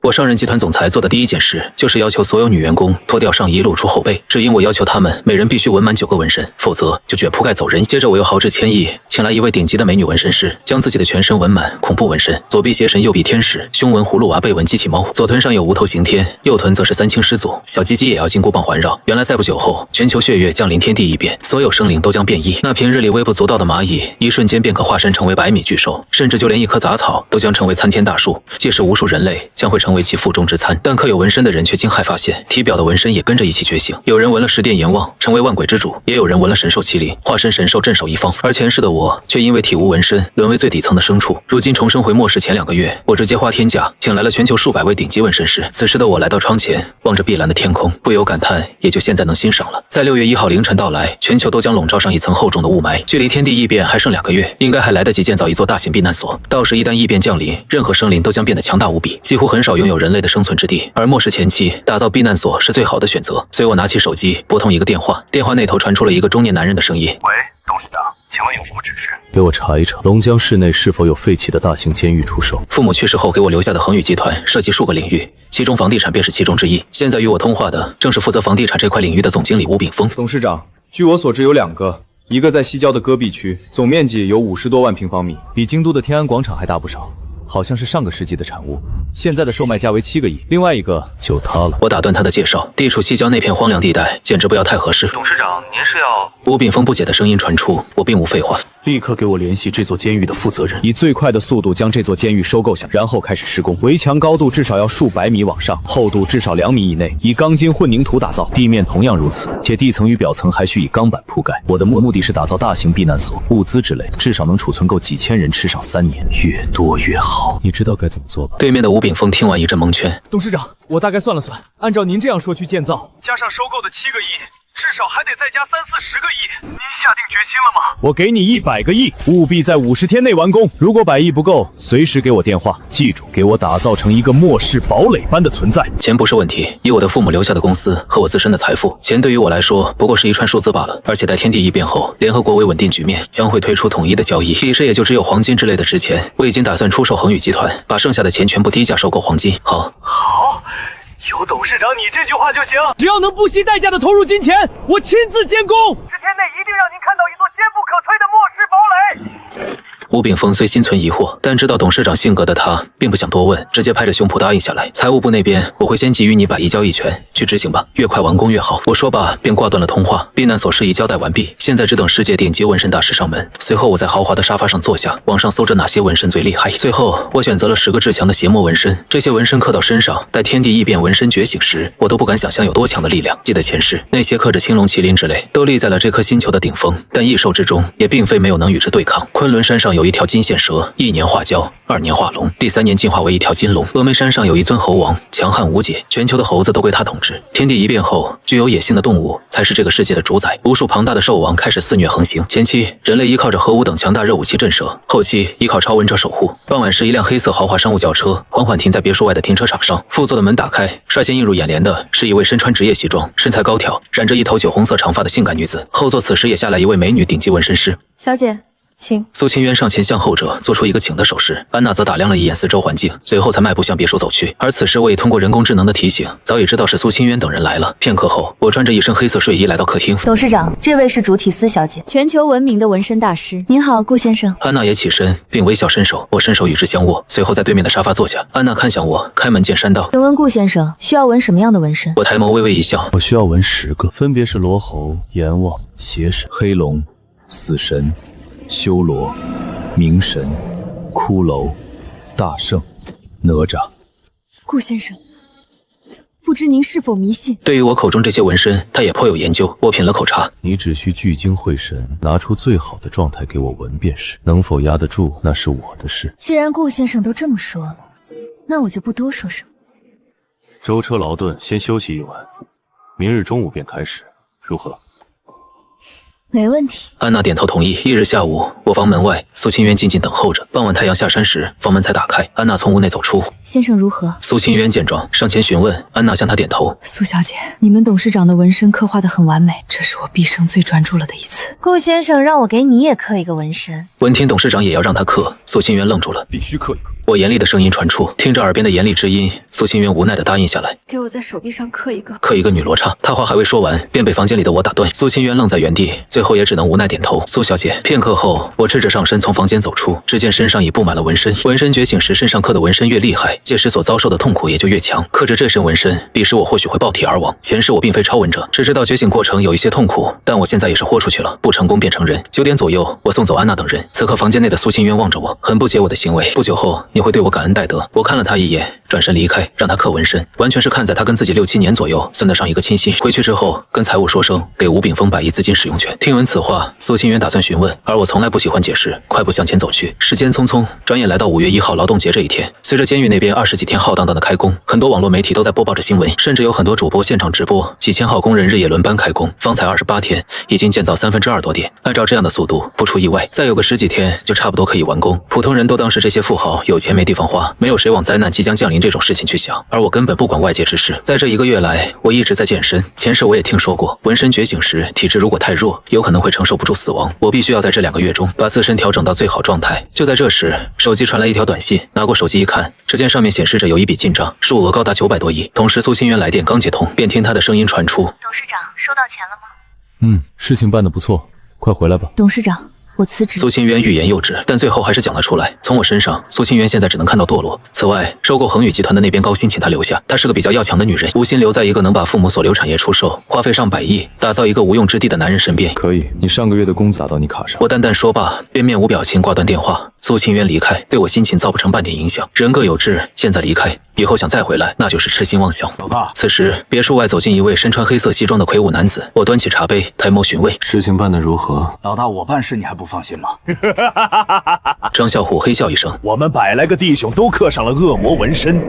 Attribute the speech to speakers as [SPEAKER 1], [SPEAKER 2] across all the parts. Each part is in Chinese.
[SPEAKER 1] 我上任集团总裁做的第一件事，就是要求所有女员工脱掉上衣，露出后背，只因我要求她们每人必须纹满9个纹身，否则就卷铺盖走人。接着我又豪掷千亿，请来一位顶级的美女纹身师，将自己的全身纹满恐怖纹身，左臂邪神，右臂天使，胸纹葫芦娃，背纹机器猫，左臀上有无头刑天，右臀则是三清师祖，小鸡鸡也要金箍棒环绕。原来再不久后，全球血月降临，天地异变，所有生灵都将变异。那平日里微不足道的蚂蚁，一瞬间便可化身成为100米巨兽，甚至就连一棵杂草都将成为参天大树。届时无数人类将会成为其腹中之餐。但刻有纹身的人却惊骇发现，体表的纹身也跟着一起觉醒。有人纹了十殿阎王，成为万鬼之主；也有人纹了神兽麒麟，化身神兽镇守一方。而前世的我却因为体无纹身，沦为最底层的牲畜。如今重生回末世前2个月，我直接花天价请来了全球数百位顶级纹身师。此时的我来到窗前，望着碧蓝的天空，不由感叹，也就现在能欣赏了。在6月1号凌晨到来，全球都将笼罩上一层厚重的雾霾，距离天地异变还剩2个月，应该还来得及建造一座大型避难所。到时一旦异变降临，任何生灵都将变得强大无比，几乎很少拥有人类的生存之地。而末世前期打造避难所是最好的选择，所以我拿起手机拨通一个电话，电话那头传出了一个中年男人的声音：“
[SPEAKER 2] 喂，董事长，请问有什么指示？”
[SPEAKER 3] 给我查一查龙江市内是否有废弃的大型监狱出售。
[SPEAKER 1] 父母去世后给我留下的恒宇集团涉及数个领域，其中房地产便是其中之一。现在与我通话的正是负责房地产这块领域的总经理吴炳峰。
[SPEAKER 4] 董事长，据我所知有2个，一个在西郊的戈壁区，总面积有50多万平方米，
[SPEAKER 3] 比京都的天安广场还大不少，好像是上个世纪的产物，现在的售卖价为7个亿。另外一个就它了。
[SPEAKER 1] 我打断他的介绍，地处西郊那片荒凉地带，简直不要太合适。
[SPEAKER 2] 董事长，您是要……
[SPEAKER 1] 吴炳峰不解的声音传出，我并无废话。
[SPEAKER 3] 立刻给我联系这座监狱的负责人，以最快的速度将这座监狱收购下，然后开始施工。围墙高度至少要数百米往上，厚度至少2米以内，以钢筋混凝土打造，地面同样如此，且地层与表层还需以钢板铺盖。我的目的是打造大型避难所，物资之类至少能储存够几千人吃上3年，越多越好。你知道该怎么做吧？
[SPEAKER 1] 对面的吴炳峰听完一阵蒙圈。
[SPEAKER 4] 董事长，我大概算了算，按照您这样说去建造，加上收购的7个亿，至少还得再加30-40个亿。您下定决心了吗？
[SPEAKER 3] 我给你100个亿，务必在50天内完工。如果100亿不够，随时给我电话。记住，给我打造成一个末世堡垒般的存在。
[SPEAKER 1] 钱不是问题，以我的父母留下的公司和我自身的财富，钱对于我来说不过是一串数字罢了。而且待天地异变后，联合国为稳定局面，将会推出统一的交易，彼时也就只有黄金之类的值钱。我已经打算出售恒宇集团，把剩下的钱全部低价收购黄金。好，
[SPEAKER 2] 有董事长你这句话就行。
[SPEAKER 4] 只要能不惜代价的投入金钱，我亲自监工。
[SPEAKER 2] 10天内一定让您看到一座坚不可摧的末世堡垒。
[SPEAKER 1] 吴炳峰虽心存疑惑，但知道董事长性格的他并不想多问，直接拍着胸脯答应下来。财务部那边我会先给予你100亿交易权，去执行吧，越快完工越好。我说罢便挂断了通话。避难所事宜交代完毕，现在只等世界顶级纹身大师上门。随后我在豪华的沙发上坐下，网上搜着哪些纹身最厉害。最后我选择了10个至强的邪魔纹身，这些纹身刻到身上，待天地异变纹身觉醒时，我都不敢想象有多强的力量。记得前世那些刻着青龙麒麟之类都立在了这颗星球的顶峰，但异兽之中也并非没有能与之对抗。昆仑山上有一条金线蛇，1年化蛟，2年化龙，第3年进化为一条金龙。峨眉山上有一尊猴王，强悍无解，全球的猴子都归他统治。天地一变后，具有野性的动物才是这个世界的主宰。无数庞大的兽王开始肆虐横行。前期人类依靠着核武等强大热武器震慑，后期依靠超文者守护。傍晚时，一辆黑色豪华商务轿车缓缓停在别墅外的停车场上，副座的门打开，率先映入眼帘的是一位身穿职业西装、身材高挑、染着一头酒红色长发的性感女子。后座此时也下来一位美女顶级纹身师。
[SPEAKER 5] 小姐，请。
[SPEAKER 1] 苏清渊上前向后者做出一个请的手势，安娜则打量了一眼四周环境，随后才迈步向别墅走去。而此时我已通过人工智能的提醒，早已知道是苏清渊等人来了。片刻后，我穿着一身黑色睡衣来到客厅。
[SPEAKER 5] 董事长，这位是主体司小姐，全球闻名的纹身大师。您好，顾先生。
[SPEAKER 1] 安娜也起身，并微笑伸手，我伸手与之相握，随后在对面的沙发坐下。安娜看向我，开门见山道：“
[SPEAKER 5] 请问顾先生需要纹什么样的纹身？”
[SPEAKER 1] 我抬眸微微一笑：“
[SPEAKER 3] 我需要纹10个，分别是罗喉、阎王、邪神、黑龙、死神、修罗、冥神、骷髅、大圣、哪吒。”
[SPEAKER 5] 顾先生，不知您是否迷信？
[SPEAKER 1] 对于我口中这些纹身，他也颇有研究。我品了口茶，
[SPEAKER 3] 你只需聚精会神，拿出最好的状态给我纹便是，能否压得住，那是我的事。
[SPEAKER 5] 既然顾先生都这么说了，那我就不多说什么。
[SPEAKER 3] 舟车劳顿，先休息一晚，明日中午便开始，如何？
[SPEAKER 5] 没问题。
[SPEAKER 1] 安娜点头同意。翌日下午，我房门外，苏清渊静静等候着。傍晚太阳下山时，房门才打开，安娜从屋内走出。
[SPEAKER 5] 先生如何？
[SPEAKER 1] 苏清渊见状，上前询问。安娜向他点头。
[SPEAKER 5] 苏小姐，你们董事长的纹身刻画得很完美，这是我毕生最专注了的一次。顾先生让我给你也刻一个纹身。
[SPEAKER 1] 闻听董事长也要让他刻，苏清渊愣住了。
[SPEAKER 4] 必须刻一个。
[SPEAKER 1] 我严厉的声音传出，听着耳边的严厉之音，苏清渊无奈的答应下来。
[SPEAKER 5] 给我在手臂上刻一个。
[SPEAKER 1] 刻一个女罗刹。他话还未说完，便被房间里的我打断。苏清渊愣在原地，最后也只能无奈点头。苏小姐。片刻后，我赤着上身从房间走出，只见身上已布满了纹身。纹身觉醒时，身上刻的纹身越厉害，届时所遭受的痛苦也就越强。刻着这身纹身，彼时我或许会爆体而亡。前世我并非超纹者，只知道觉醒过程有一些痛苦，但我现在也是豁出去了，不成功变成人。9点左右，我送走安娜等人。此刻房间内的苏清渊望着我，很不解我的行为。不久后，你会对我感恩戴德。我看了他一眼，转身离开，让他刻纹身，完全是看在他跟自己6、7年左右，算得上一个亲信。回去之后，跟财务说声给吴炳峰100亿资金使用权。听闻此话，苏清渊打算询问，而我从来不喜欢解释，快步向前走去。时间匆匆，转眼来到5月1号劳动节这一天。随着监狱那边20几天浩荡荡的开工，很多网络媒体都在播报着新闻，甚至有很多主播现场直播，几千号工人日夜轮班开工，方才28天，已经建造2/3多点。按照这样的速度，不出意外，再有个10几天就差不多可以完工。普通人都当是这些富豪有钱没地方花，没有谁往灾难即将降临这种事情去想，而我根本不管外界之事。在这1个月来，我一直在健身。前世我也听说过，纹身觉醒时体质如果太弱，有可能会承受不住死亡。我必须要在这2个月中把自身调整到最好状态。就在这时，手机传来一条短信，拿过手机一看，只见上面显示着有一笔进账，数额高达900多亿。同时苏清渊来电刚接通，便听他的声音传出：
[SPEAKER 6] 董事长，收到钱了吗？
[SPEAKER 3] 事情办得不错，快回来吧。
[SPEAKER 5] 董事长，我辞职。
[SPEAKER 1] 苏清渊欲言又止，但最后还是讲了出来。从我身上，苏清渊现在只能看到堕落。此外，收购恒宇集团的那边高薪请她留下，她是个比较要强的女人，无心留在一个能把父母所留产业出售，花费上100亿，打造一个无用之地的男人身边。
[SPEAKER 3] 可以，你上个月的工资打到你卡上。
[SPEAKER 1] 我淡淡说罢，便面无表情挂断电话。苏清渊离开，对我心情造不成半点影响。人各有志，现在离开，以后想再回来，那就是痴心妄想。
[SPEAKER 7] 老大，
[SPEAKER 1] 此时别墅外走进一位身穿黑色西装的魁梧男子，我端起茶杯，抬眸询问：
[SPEAKER 7] 事情办得如何？
[SPEAKER 2] 老大，我办事你还不放心吗？
[SPEAKER 1] 张啸虎嘿笑一声：
[SPEAKER 8] 我们100来个弟兄都刻上了恶魔纹身，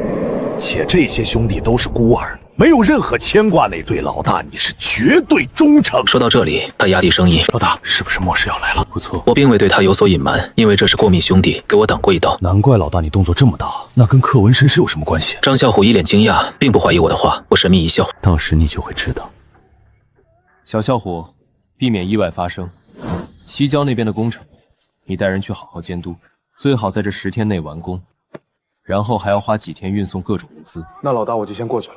[SPEAKER 8] 且这些兄弟都是孤儿，没有任何牵挂，那对老大你是绝对忠诚。
[SPEAKER 1] 说到这里，他压低声音：
[SPEAKER 8] 老大，是不是末世要来了？
[SPEAKER 7] 不错，
[SPEAKER 1] 我并未对他有所隐瞒，因为这是过命兄弟，给我挡过一刀。
[SPEAKER 8] 难怪老大你动作这么大，那跟刻纹身是有什么关系？
[SPEAKER 1] 张啸虎一脸惊讶，并不怀疑我的话。我神秘一笑：
[SPEAKER 7] 到时你就会知道。小啸虎，避免意外发生。西郊那边的工程，你带人去好好监督，最好在这10天内完工，然后还要花几天运送各种物资。
[SPEAKER 9] 那老大我就先过去了。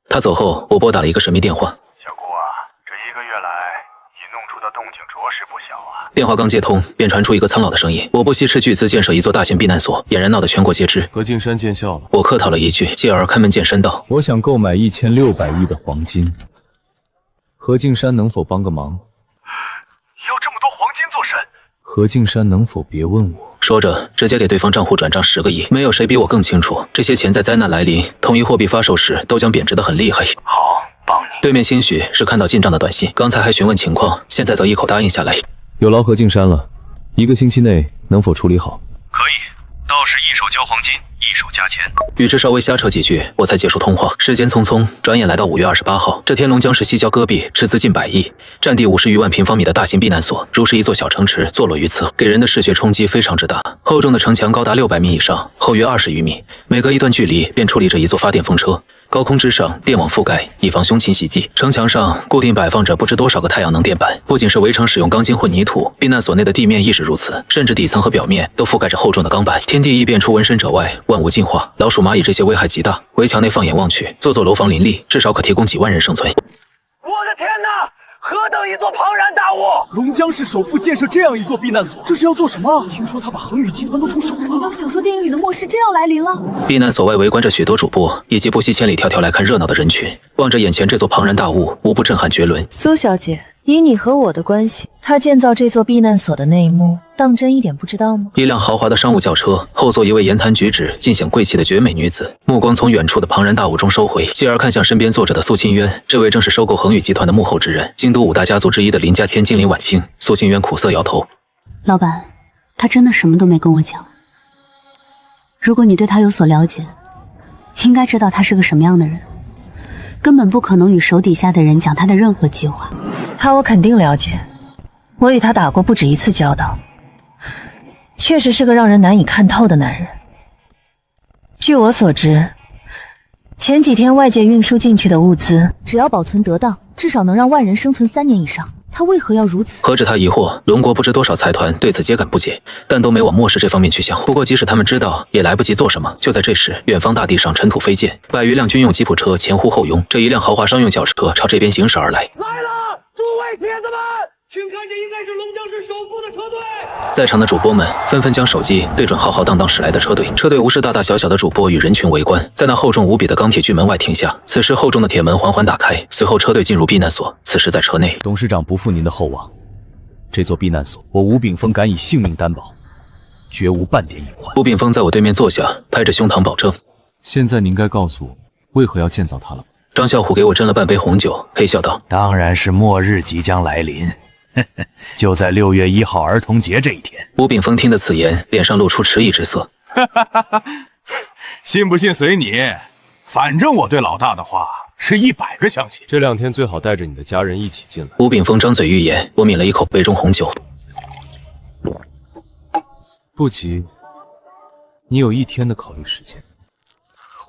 [SPEAKER 1] 他走后，我拨打了一个神秘电话。
[SPEAKER 2] 小姑啊，这1个月来，你弄出的动静着实不小啊。
[SPEAKER 1] 电话刚接通，便传出一个苍老的声音：我不惜斥巨资建设一座大型避难所，俨然闹得全国皆知。
[SPEAKER 7] 何敬山见效了。
[SPEAKER 1] 我客套了一句，继而开门见山道：
[SPEAKER 3] 我想购买1600亿的黄金，何敬山能否帮个忙？
[SPEAKER 2] 要这么多黄金做甚？
[SPEAKER 3] 何敬山能否别问我？
[SPEAKER 1] 说着，直接给对方账户转账10个亿。没有谁比我更清楚，这些钱在灾难来临、统一货币发售时都将贬值得很厉害。
[SPEAKER 2] 好，帮你。
[SPEAKER 1] 对面兴许是看到进账的短信，刚才还询问情况，现在则一口答应下来。
[SPEAKER 3] 有劳何敬山了，1个星期内能否处理好？
[SPEAKER 2] 可以，到时一手交黄金，一手加钱。
[SPEAKER 1] 与之稍微瞎扯几句，我才结束通话。时间匆匆，转眼来到5月28号。这天龙江市西郊戈壁，斥资近100亿，占地50余万平方米的大型避难所，如是一座小城池坐落于此，给人的视觉冲击非常之大。厚重的城墙高达600米以上，后约20余米，每隔一段距离便矗立着一座发电风车。高空之上，电网覆盖，以防凶禽袭击。城墙上固定摆放着不知多少个太阳能电板。不仅是围城使用钢筋混凝土，避难所内的地面亦是如此，甚至底层和表面都覆盖着厚重的钢板。天地异变，除纹身者外，万物进化。老鼠、蚂蚁这些危害极大。围墙内放眼望去，座座楼房林立，至少可提供几万人生存。
[SPEAKER 2] 我的天哪！何等一座庞然大物！
[SPEAKER 8] 龙江市首富建设这样一座避难所，这是要做什么？听说他把恒宇集团都出手了。
[SPEAKER 5] 难道小说电影里的末世真要来临了？
[SPEAKER 1] 避难所外围观着许多主播，以及不惜千里迢迢来看热闹的人群，望着眼前这座庞然大物，无不震撼绝伦。
[SPEAKER 6] 苏小姐，以你和我的关系，
[SPEAKER 5] 他建造这座避难所的内幕，当真一点不知道吗？
[SPEAKER 1] 一辆豪华的商务轿车，后座一位言谈举止尽显贵气的绝美女子，目光从远处的庞然大物中收回，继而看向身边坐着的苏清渊，这位正是收购恒宇集团的幕后之人，京都5大家族之一的林家千金林婉清。苏清渊苦涩摇头：
[SPEAKER 10] 老板，他真的什么都没跟我讲。如果你对他有所了解，应该知道他是个什么样的人，根本不可能与手底下的人讲他的任何计划。
[SPEAKER 5] 他我肯定了解，我与他打过不止一次交道，确实是个让人难以看透的男人。据我所知，前几天外界运输进去的物资，
[SPEAKER 10] 只要保存得当，至少能让万人生存3年以上。他为何要如此？
[SPEAKER 1] 何止他疑惑，龙国不知多少财团对此皆感不解，但都没往末世这方面去想。不过即使他们知道，也来不及做什么。就在这时，远方大地上尘土飞溅，百余辆军用吉普车前呼后拥，这一辆豪华商用轿车朝这边行驶而来。
[SPEAKER 4] 来了，诸位铁子们，请看，这应该是龙江市首富的车队。
[SPEAKER 1] 在场的主播们纷纷将手机对准浩浩荡荡驶来的车队，车队无视大大小小的主播与人群围观，在那厚重无比的钢铁巨门外停下。此时厚重的铁门缓缓打开，随后车队进入避难所。此时在车内，
[SPEAKER 3] 董事长不负您的厚望，这座避难所，我吴炳峰敢以性命担保，绝无半点隐患。
[SPEAKER 1] 吴炳峰在我对面坐下，拍着胸膛保证。
[SPEAKER 7] 现在您该告诉我，为何要建造它了？
[SPEAKER 1] 张啸虎给我斟了半杯红酒，嘿笑道：“
[SPEAKER 8] 当然是末日即将来临，就在6月1号儿童节这一天。”
[SPEAKER 1] 吴炳峰听得此言，脸上露出迟疑之色。
[SPEAKER 8] 信不信随你，反正我对老大的话是100个相信。
[SPEAKER 7] 这2天最好带着你的家人一起进来。
[SPEAKER 1] 吴炳峰张嘴欲言，我抿了一口杯中红酒。
[SPEAKER 7] 不急，你有1天的考虑时间。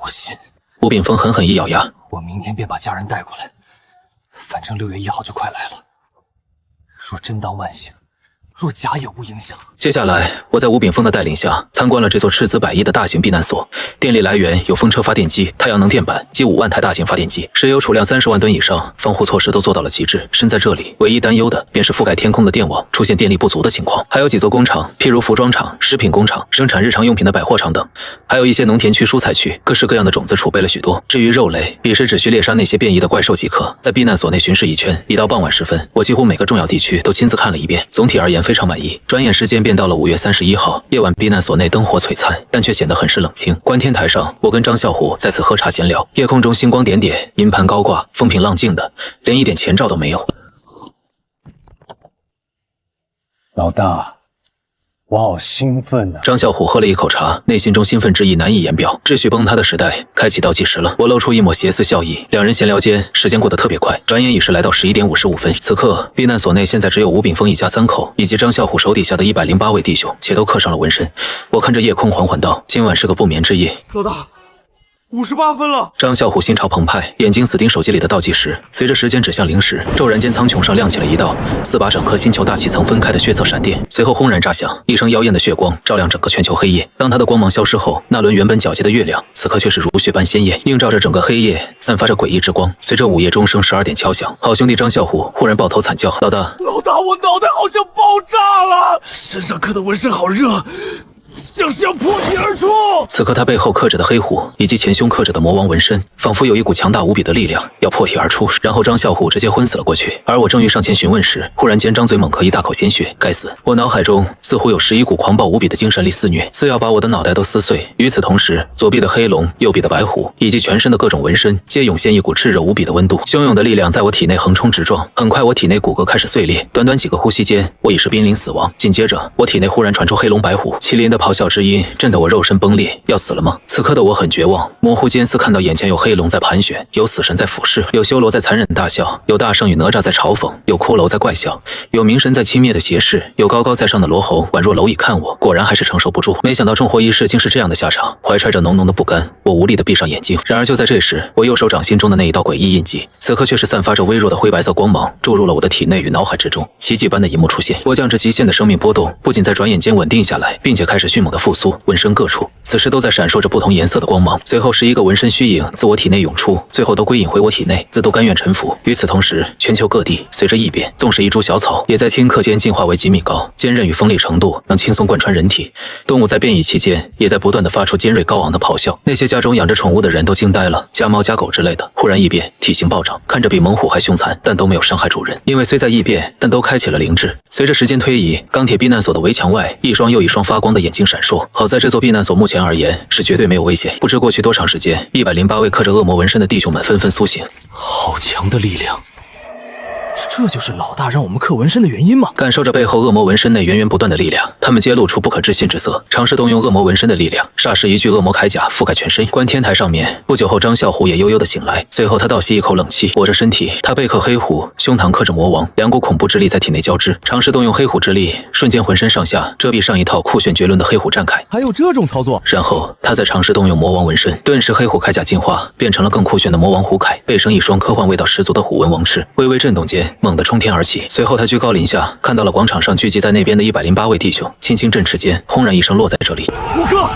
[SPEAKER 9] 我信。
[SPEAKER 1] 吴炳峰狠狠一咬牙，
[SPEAKER 9] 我明天便把家人带过来，反正6月1号就快来了。若真当万幸，若假也无影响。
[SPEAKER 1] 接下来，我在吴炳峰的带领下参观了这座斥资100亿的大型避难所。电力来源有风车发电机、太阳能电板及5万台大型发电机，石油储量30万吨以上，防护措施都做到了极致。身在这里，唯一担忧的便是覆盖天空的电网出现电力不足的情况。还有几座工厂，譬如服装厂、食品工厂、生产日常用品的百货厂等，还有一些农田区、蔬菜区，各式各样的种子储备了许多。至于肉类，彼时只需猎杀那些变异的怪兽即可。在避难所内巡视一圈，一到傍晚时分，我几乎每个重要地区都亲自看了一遍，总体而言非常满意。转眼时间便到了5月31号，夜晚避难所内灯火璀璨，但却显得很是冷清。观天台上，我跟张啸虎在此喝茶闲聊，夜空中星光点点，银盘高挂，风平浪静的，连一点前兆都没有。
[SPEAKER 8] 老大，我好兴奋啊！
[SPEAKER 1] 张啸虎喝了一口茶，内心中兴奋之意难以言表。秩序崩塌的时代开启倒计时了，我露出一抹邪肆笑意。两人闲聊间，时间过得特别快，转眼已是来到11点55分。此刻，避难所内现在只有吴炳峰一家3口，以及张啸虎手底下的108位弟兄，且都刻上了纹身。我看着夜空，缓缓道：“今晚是个不眠之夜。”
[SPEAKER 4] 老大，58分了。
[SPEAKER 1] 张啸虎心潮澎湃，眼睛死盯手机里的倒计时。随着时间指向0时，骤然间苍穹上亮起了一道4把整颗星球大气层分开的血色闪电，随后轰然炸响，一声妖艳的血光照亮整个全球黑夜。当它的光芒消失后，那轮原本皎洁的月亮，此刻却是如血般鲜艳，映照着整个黑夜，散发着诡异之光。随着午夜钟声12点敲响，好兄弟张啸虎忽然抱头惨叫：“老大！
[SPEAKER 4] 老大，我脑袋好像爆炸了，身上刻的纹身好热。”像是要破体而出。
[SPEAKER 1] 此刻他背后刻着的黑虎，以及前胸刻着的魔王纹身，仿佛有一股强大无比的力量要破体而出。然后张啸虎直接昏死了过去。而我正欲上前询问时，忽然间张嘴猛喝一大口鲜血。该死！我脑海中似乎有11股狂暴无比的精神力肆虐，似要把我的脑袋都撕碎。与此同时，左臂的黑龙、右臂的白虎，以及全身的各种纹身，皆涌现一股炽热无比的温度。汹涌的力量在我体内横冲直撞。很快，我体内骨骼开始碎裂。短短几个呼吸间，我已是濒临死亡。紧接着，我体内忽然传出黑龙白虎麒麟的咆哮之音，震得我肉身崩裂。要死了吗？此刻的我很绝望，模糊间似看到眼前有黑龙在盘旋，有死神在俯视，有修罗在残忍大笑，有大圣与哪吒在嘲讽，有骷髅在怪笑，有冥神在轻蔑的斜视，有高高在上的罗喉宛若蝼蚁看我。果然还是承受不住，没想到重活一世竟是这样的下场。怀揣着浓浓的不甘，我无力地闭上眼睛。然而就在这时，我右手掌心中的那一道诡异印记，此刻却是散发着微弱的灰白色光芒，注入了我的体内与脑海之中。奇迹般的一幕出现，我降至极限的生命波动不仅在转眼间稳定下来，并且开始迅猛的复苏，纹身各处此时都在闪烁着不同颜色的光芒。随后11个纹身虚影自我体内涌出，最后都归隐回我体内，自都甘愿臣服。与此同时，全球各地随着异变，纵使一株小草也在顷刻间进化为几米高，坚韧与锋利程度能轻松贯穿人体。动物在变异期间也在不断地发出尖锐高昂的咆哮。那些家中养着宠物的人都惊呆了，家猫家狗之类的忽然异变，体型暴涨，看着比猛虎还凶残，但都没有伤害主人，因为虽在异变，但都开启了灵智。随着时间推移，钢铁避难所的围墙外，一双又一双发光的眼睛闪烁。好在这座避难所目前而言是绝对没有危险。不知过去多长时间，108位刻着恶魔纹身的弟兄们纷纷苏醒。
[SPEAKER 4] 好强的力量！这就是老大让我们刻纹身的原因吗？
[SPEAKER 1] 感受着背后恶魔纹身内源源不断的力量，他们揭露出不可置信之色。尝试动用恶魔纹身的力量，霎时一具恶魔铠甲覆盖全身。观天台上面，不久后张啸虎也悠悠地醒来，随后他倒吸一口冷气，握着身体，他背刻黑虎，胸膛刻着魔王，两股恐怖之力在体内交织。尝试动用黑虎之力，瞬间浑身上下遮蔽上一套酷炫绝伦的黑虎战铠。
[SPEAKER 4] 还有这种操作？
[SPEAKER 1] 然后他再尝试动用魔王纹身，顿时黑虎铠甲进化，变成了更酷炫的魔王虎铠，背生一双科幻味道十足的虎纹王翅。微微震动间，间猛地冲天而起，随后他居高临下看到了广场上聚集在那边的108位弟兄，轻轻振翅间，轰然一声落在这里。
[SPEAKER 8] 五哥，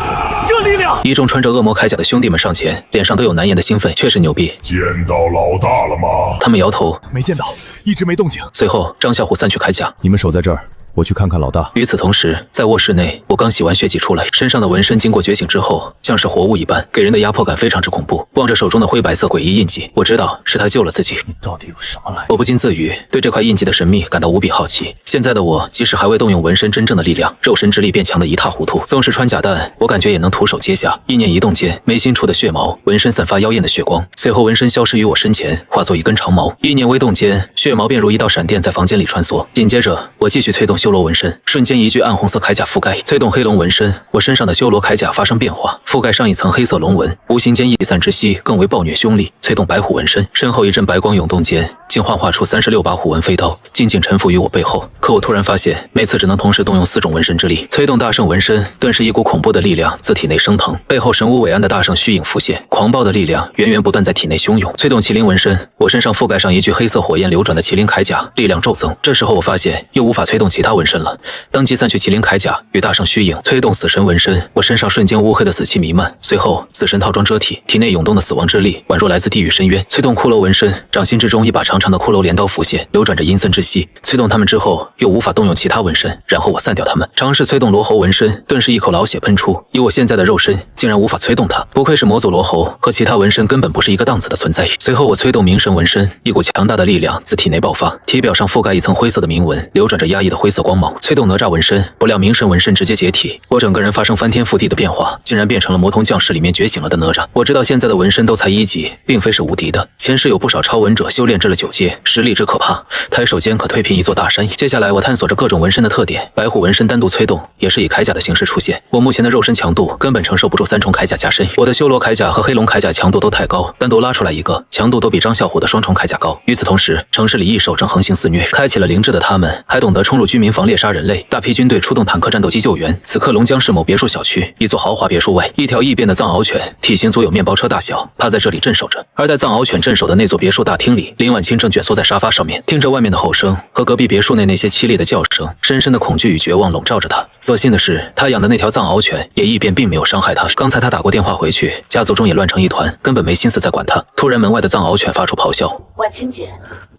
[SPEAKER 8] 这力量！
[SPEAKER 1] 一众穿着恶魔铠甲的兄弟们上前，脸上都有难言的兴奋，确实牛逼。
[SPEAKER 2] 见到老大了吗？
[SPEAKER 1] 他们摇头，
[SPEAKER 8] 没见到，一直没动静。
[SPEAKER 1] 随后张啸虎散去铠甲，
[SPEAKER 3] 你们守在这儿，我去看看老大。
[SPEAKER 1] 与此同时，在卧室内，我刚洗完血迹出来，身上的纹身经过觉醒之后，像是活物一般，给人的压迫感非常之恐怖。望着手中的灰白色诡异印记，我知道是他救了自己。
[SPEAKER 9] 你到底有什么来历？
[SPEAKER 1] 我不禁自语，对这块印记的神秘感到无比好奇。现在的我，即使还未动用纹身真正的力量，肉身之力便强得一塌糊涂。纵是穿甲弹，我感觉也能徒手接下。意念移动间，眉心处的血毛纹身散发妖艳的血光，随后纹身消失于我身前，化作一根长毛。意念微动间，血毛便如一道闪电在房间里穿梭。紧接着，我继续催动修罗纹身，瞬间一具暗红色铠甲覆盖，催动黑龙纹身，我身上的修罗铠甲发生变化，覆盖上一层黑色龙纹，无形间逸散之息更为暴虐凶厉。催动白虎纹身，身后一阵白光涌动间，竟幻化出36把虎纹飞刀，静静沉伏于我背后。可我突然发现，每次只能同时动用4种纹身之力。催动大圣纹身，顿时一股恐怖的力量自体内升腾，背后神武伟岸的大圣虚影浮现，狂暴的力量源源不断在体内汹涌。催动麒麟纹身，我身上覆盖上一具黑色火焰流转的麒麟铠甲，力量骤增。这时候我发现又无法催动其他纹身了，当即散去麒麟铠甲与大圣虚影，催动死神纹身，我身上瞬间乌黑的死气弥漫，随后死神套装遮体，体内涌动的死亡之力宛若来自地狱深渊。催动骷髅纹身，掌心之中一把长长的骷髅镰刀浮现，流转着阴森之息。催动他们之后，又无法动用其他纹身，然后我散掉他们。尝试催动罗喉纹身，顿时一口老血喷出，以我现在的肉身，竟然无法催动它。不愧是魔祖罗喉，和其他纹身根本不是一个档次的存在。随后我催动冥神纹身，一股强大的力量自体内爆发，体表上覆盖一层灰色的铭文，流转着压抑的灰色光芒。催动哪吒纹身，不料冥神纹身直接解体，我整个人发生翻天覆地的变化，竟然变成了魔童降世里面觉醒了的哪吒。我知道现在的纹身都才1级，并非是无敌的，前世有不少超纹者修炼至了9阶，实力之可怕，抬手间可推平一座大山。接下来我探索着各种纹身的特点，白虎纹身单独催动，也是以铠甲的形式出现。我目前的肉身强度根本承受不住3重铠甲加身，我的修罗铠甲和黑龙铠甲强度都太高，单独拉出来一个，强度都比张啸虎的双重铠甲高。与此同时，城市里异兽正横行肆虐，开启了灵智的他们还懂得冲入居民房猎杀人类，大批军队出动坦克战斗机救援。此刻龙江市某别墅小区一座豪华别墅外，一条异变的藏獒犬体型足有面包车大小，趴在这里镇守着。而在藏獒犬镇守的那座别墅大厅里，林婉清正蜷缩在沙发上面，听着外面的吼声和隔壁别墅内那些凄厉的叫声，深深的恐惧与绝望笼罩着他。所幸的是，他养的那条藏獒犬也异变，并没有伤害他。刚才他打过电话回去，家族中也乱成一团，根本没心思再管他。突然门外的藏獒犬发出咆哮，
[SPEAKER 10] 婉清姐，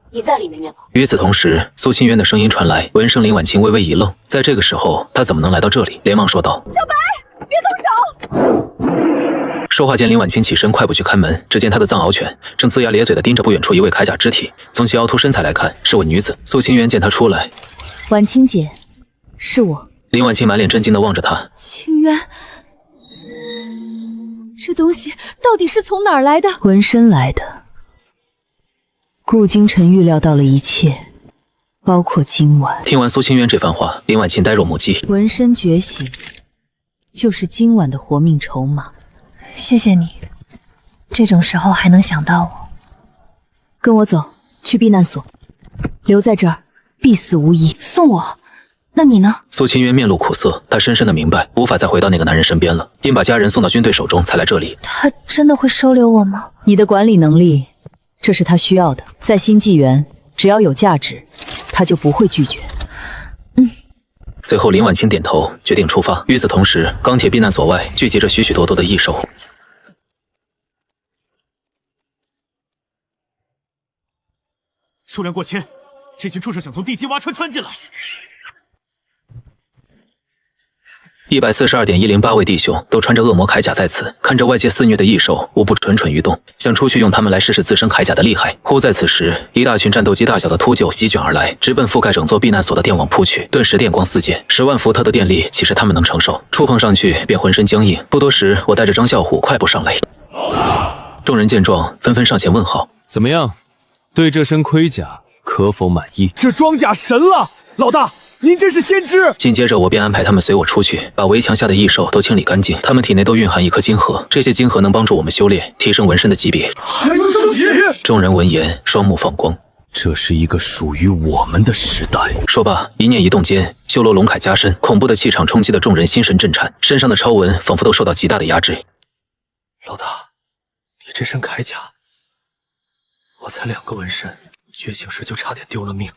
[SPEAKER 10] 你在里面面吗？
[SPEAKER 1] 与此同时，苏清渊的声音传来，闻声林婉清微微一愣，在这个时候他怎么能来到这里？连忙说道：
[SPEAKER 10] 小白，别动手！
[SPEAKER 1] 说话间，林婉清起身快步去开门，只见他的藏獒犬正龇牙咧嘴地盯着不远处一位铠甲肢体，从其凹凸身材来看是位女子。苏清渊见他出来，
[SPEAKER 10] 婉清姐，是我。
[SPEAKER 1] 林婉清满脸震惊地望着他，
[SPEAKER 10] 清渊，这东西到底是从哪儿来的？纹身来的。顾京晨预料到了一切，包括今晚。
[SPEAKER 1] 听完苏清渊这番话，林婉清呆若木鸡。
[SPEAKER 10] 纹身觉醒，就是今晚的活命筹码。
[SPEAKER 5] 谢谢你，这种时候还能想到我。
[SPEAKER 10] 跟我走，去避难所，留在这儿必死无疑。
[SPEAKER 5] 送我？那你呢？
[SPEAKER 1] 苏清渊面露苦涩，他深深的明白无法再回到那个男人身边了，因把家人送到军队手中才来这里。
[SPEAKER 5] 他真的会收留我吗？
[SPEAKER 10] 你的管理能力，这是他需要的。在新纪元，只要有价值，他就不会拒绝。
[SPEAKER 1] 随后林婉清点头，决定出发。与此同时，钢铁避难所外聚集着许许多多的异兽。
[SPEAKER 4] 数量过千，这群畜生想从地基挖穿进来。
[SPEAKER 1] 142.108位弟兄都穿着恶魔铠甲在此，看着外界肆虐的异兽，无不蠢蠢欲动，想出去用他们来试试自身铠甲的厉害。忽在此时，一大群战斗机大小的秃鹫席卷而来，直奔覆盖整座避难所的电网扑去，顿时电光四溅，10万伏特的电力岂是他们能承受？触碰上去便浑身僵硬。不多时，我带着张啸虎快步上来。众人见状，纷纷上前问好。
[SPEAKER 3] 怎么样？对这身盔甲可否满意？
[SPEAKER 4] 这装甲神了，老大！您真是先知！
[SPEAKER 1] 紧接着，我便安排他们随我出去，把围墙下的异兽都清理干净。他们体内都蕴含一颗金核，这些金核能帮助我们修炼，提升纹身的级别。
[SPEAKER 8] 还能升级？
[SPEAKER 1] 众人闻言，双目放光。
[SPEAKER 3] 这是一个属于我们的时代。
[SPEAKER 1] 说罢，一念移动间，修罗龙铠加身，恐怖的气场冲击得众人心神震颤，身上的超纹仿佛都受到极大的压制。
[SPEAKER 9] 老大，你这身铠甲，我才2个纹身，
[SPEAKER 4] 觉醒时就差点丢了命，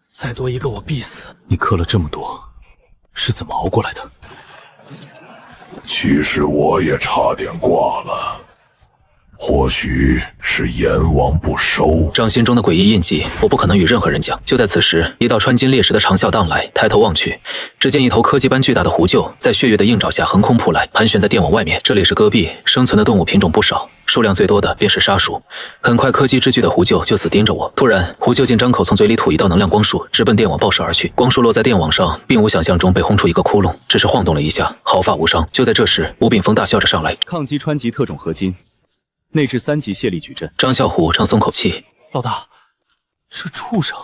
[SPEAKER 4] 再多一个我必死。
[SPEAKER 3] 你磕了这么多，是怎么熬过来的？
[SPEAKER 8] 其实我也差点挂了，或许是阎王不收。
[SPEAKER 1] 掌心中的诡异印记，我不可能与任何人讲。就在此时，一道穿金裂石的长啸荡来，抬头望去，只见一头柯基般巨大的狐鹫在血月的映照下横空扑来，盘旋在电网外面。这里是戈壁，生存的动物品种不少，数量最多的便是沙鼠。很快，柯基之巨的狐鹫就死盯着我。突然，狐鹫竟张口从嘴里吐一道能量光束，直奔电网爆射而去。光束落在电网上，并无想象中被轰出一个窟窿，只是晃动了一下，毫发无伤。就在这时，吴炳峰大笑着上来：“
[SPEAKER 3] 抗击川级特种合金，内置3级泄力矩阵。”
[SPEAKER 1] 张啸虎长松口气：“
[SPEAKER 4] 老大，这畜生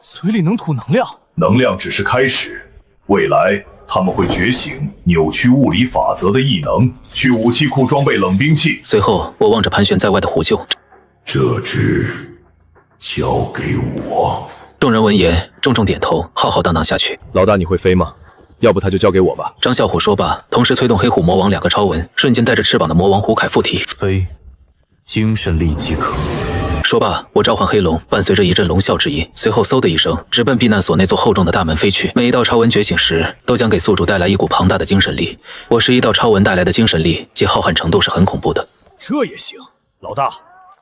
[SPEAKER 4] 嘴里能吐能量？
[SPEAKER 8] 能量只是开始，未来他们会觉醒扭曲物理法则的异能，去武器库装备冷兵器。”
[SPEAKER 1] 随后，我望着盘旋在外的狐鹫：“
[SPEAKER 8] 这只交给我。”
[SPEAKER 1] 众人闻言，重重点头，浩浩荡荡下去。
[SPEAKER 3] 老大，你会飞吗？要不他就交给我吧。
[SPEAKER 1] 张啸虎说罢，同时推动黑虎魔王2个超文，瞬间带着翅膀的魔王虎铠附体。
[SPEAKER 3] 飞，精神力即可。
[SPEAKER 1] 说罢，我召唤黑龙，伴随着一阵龙啸之音，随后嗖的一声，直奔避难所那座厚重的大门飞去。每一道超文觉醒时，都将给宿主带来一股庞大的精神力。我11道超文带来的精神力及浩瀚程度是很恐怖的。
[SPEAKER 8] 这也行，老大，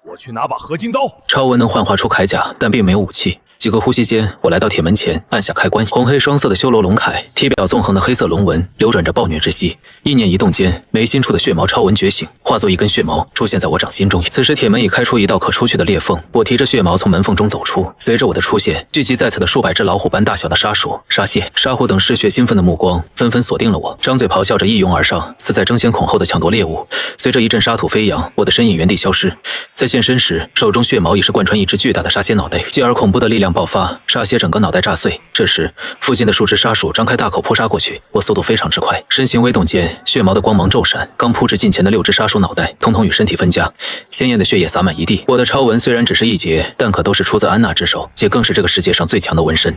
[SPEAKER 8] 我去拿把合金刀。
[SPEAKER 1] 超文能幻化出铠甲，但并没有武器。几个呼吸间，我来到铁门前，按下开关。红黑双色的修罗龙铠，体表纵横的黑色龙纹，流转着暴虐之息。意念一动间，眉心处的血毛超纹觉醒，化作一根血毛出现在我掌心中。此时铁门已开出一道可出去的裂缝，我提着血毛从门缝中走出。随着我的出现，聚集在此的数百只老虎般大小的沙鼠、沙蟹、沙狐等嗜血兴奋的目光纷纷锁定了我，张嘴咆哮着一拥而上，似在争先恐后的抢夺猎物。随着一阵沙土飞扬，我的身影原地消失。在现身时，手中血毛已是贯穿一只巨大的沙蝎脑袋，继而恐怖的力量爆发，沙蝎整个脑袋炸碎。这时，附近的数只沙鼠张开大口扑杀过去，我速度非常之快，身形微动间，血毛的光芒骤闪，刚扑至近前的6只沙鼠脑袋，通通与身体分家，鲜艳的血液洒满一地。我的超纹虽然只是1节，但可都是出自安娜之手，且更是这个世界上最强的纹身。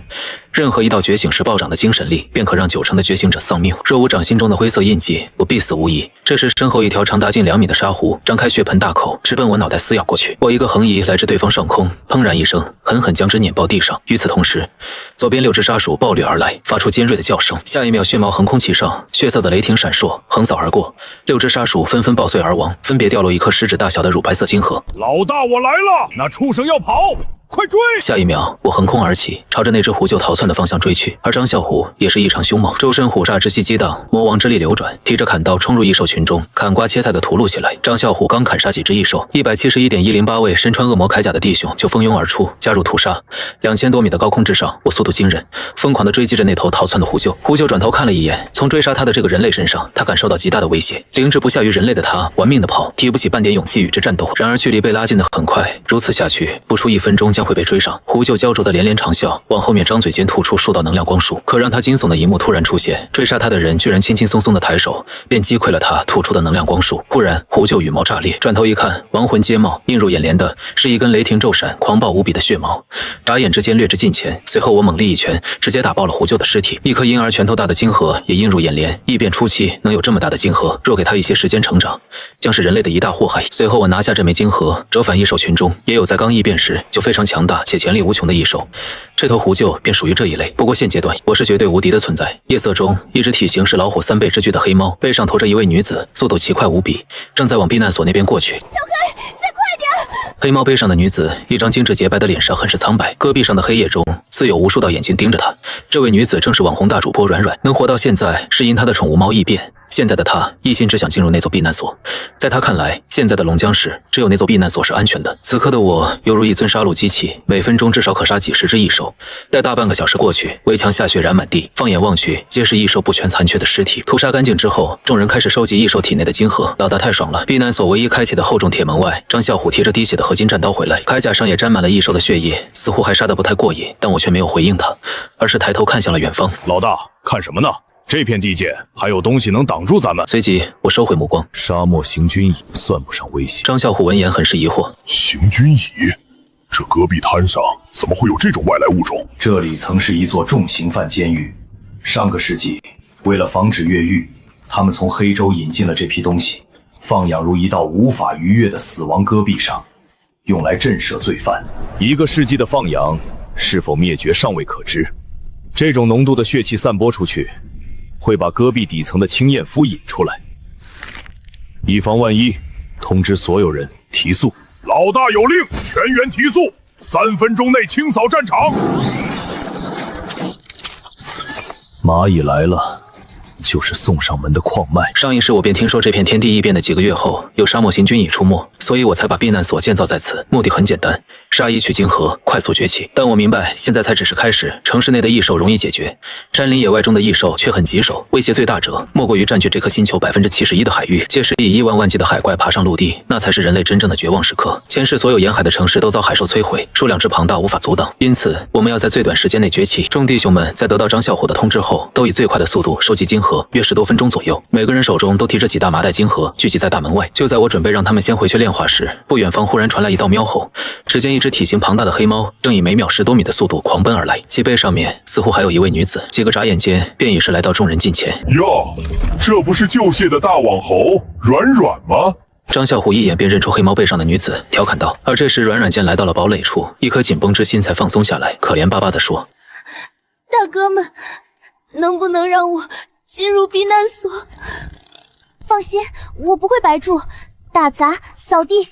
[SPEAKER 1] 任何一道觉醒时暴涨的精神力，便可让90%的觉醒者丧命。若无掌心中的灰色印记，我必死无疑。这时，身后一条长达近2米的沙狐张开血盆大口，直奔我脑袋撕咬过去。我一个横移来至对方上空，砰然一声，狠狠将之碾爆地上。与此同时，左边6只沙鼠暴掠而来，发出尖锐的叫声。下一秒，血毛横空其上，血色的雷霆闪烁，横扫而过。6只沙鼠纷纷爆碎而亡，分别掉落一颗食指大小的乳白色金核。
[SPEAKER 8] 老大，我来了！那畜生要跑！快追！
[SPEAKER 1] 下一秒，我横空而起，朝着那只狐鹫逃窜的方向追去。而张啸虎也是异常凶猛，周身虎煞之气激荡，魔王之力流转，提着砍刀冲入异兽群中，砍瓜切菜的屠戮起来。张啸虎刚砍杀几只异兽，171.108位身穿恶魔铠甲的弟兄就蜂拥而出，加入屠杀。2000多米的高空之上，我速度惊人，疯狂地追击着那头逃窜的狐鹫。狐鹫转头看了一眼，从追杀他的这个人类身上，他感受到极大的威胁。灵智不下于人类的他，玩命地跑，提不起半点勇气与之战斗。然而距离被拉近得很快，如此下去，不出1分钟将会被追上。狐鹫焦灼的连连长啸，往后面张嘴间吐出数道能量光束。可让他惊悚的一幕突然出现，追杀他的人居然轻轻松松的抬手，便击溃了他吐出的能量光束。忽然，狐鹫羽毛炸裂，转头一看，亡魂皆冒，映入眼帘的是一根雷霆骤闪、狂暴无比的血毛，眨眼之间掠至近前。随后我猛力一拳，直接打爆了狐鹫的尸体。一颗婴儿拳头大的金核也映入眼帘，异变初期能有这么大的金核，若给他一些时间成长，将是人类的一大祸害。随后我拿下这枚金核，折返异兽群中，也有在刚异变时就非常强大且潜力无穷的异兽，这头狐鹫便属于这一类。不过现阶段我是绝对无敌的存在。夜色中，一只体型是老虎3倍之巨的黑猫，背上驮着一位女子，速度奇快无比，正在往避难所那边过去。
[SPEAKER 11] 小黑，再快点！
[SPEAKER 1] 黑猫背上的女子，一张精致洁白的脸上很是苍白，戈壁上的黑夜中似有无数道眼睛盯着她。这位女子正是网红大主播软软，能活到现在是因她的宠物猫异变。现在的他一心只想进入那座避难所，在他看来，现在的龙江市只有那座避难所是安全的。此刻的我犹如一尊杀戮机器，每分钟至少可杀几10只异兽。待大半个小时过去，围墙下血染满地，放眼望去，皆是异兽不全残缺的尸体。屠杀干净之后，众人开始收集异兽体内的金核。老大太爽了！避难所唯一开启的厚重铁门外，张啸虎提着滴血的合金战刀回来，铠甲上也沾满了异兽的血液，似乎还杀得不太过瘾，但我却没有回应他，而是抬头看向了远方。
[SPEAKER 8] 老大，看什么呢？这片地界还有东西能挡住咱们。
[SPEAKER 1] 随即我收回目光，
[SPEAKER 3] 沙漠行军蚁算不上威胁。
[SPEAKER 1] 张啸虎闻言很是疑惑，
[SPEAKER 8] 行军蚁？这戈壁滩上怎么会有这种外来物种？
[SPEAKER 12] 这里曾是一座重刑犯监狱，上个世纪为了防止越狱，他们从黑州引进了这批东西，放养入一道无法逾越的死亡戈壁上。用来震慑罪犯。
[SPEAKER 3] 1个世纪的放养，是否灭绝尚未可知。这种浓度的血气散播出去，会把戈壁底层的青焰夫引出来。以防万一，通知所有人提速。
[SPEAKER 8] 老大有令，全员提速，3分钟内清扫战场。
[SPEAKER 3] 蚂蚁来了，就是送上门的矿脉。
[SPEAKER 1] 上一世我便听说这片天地异变的几个月后，有沙漠行军蚁出没，所以我才把避难所建造在此。目的很简单，杀蚁取经河，快速崛起。但我明白，现在才只是开始。城市内的异兽容易解决，山林野外中的异兽却很棘手。威胁最大者，莫过于占据这颗星球71%的海域。届时以1万万计的海怪爬上陆地，那才是人类真正的绝望时刻。前世所有沿海的城市都遭海兽摧毁，数量之庞大无法阻挡。因此，我们要在最短时间内崛起。众弟兄们在得到张啸虎的通知后，都以最快的速度收集金盒，约10多分钟左右。每个人手中都提着几大麻袋金盒，聚集在大门外。就在我准备让他们先回去炼化时，不远方忽然传来一道喵吼。只见一只体型庞大的黑猫正以每秒10多米的速度狂奔而来，其背上面似乎还有一位女子。几个眨眼间，便已是来到众人近前。
[SPEAKER 8] 哟，这不是旧谢的大网猴软软吗？
[SPEAKER 1] 张啸虎一眼便认出黑猫背上的女子，调侃道。而这时软软见来到了堡垒处，一颗紧绷之心才放松下来，可怜巴巴地说：
[SPEAKER 11] 大哥们，能不能让我进入避难所？放心，我不会白住，打杂、扫地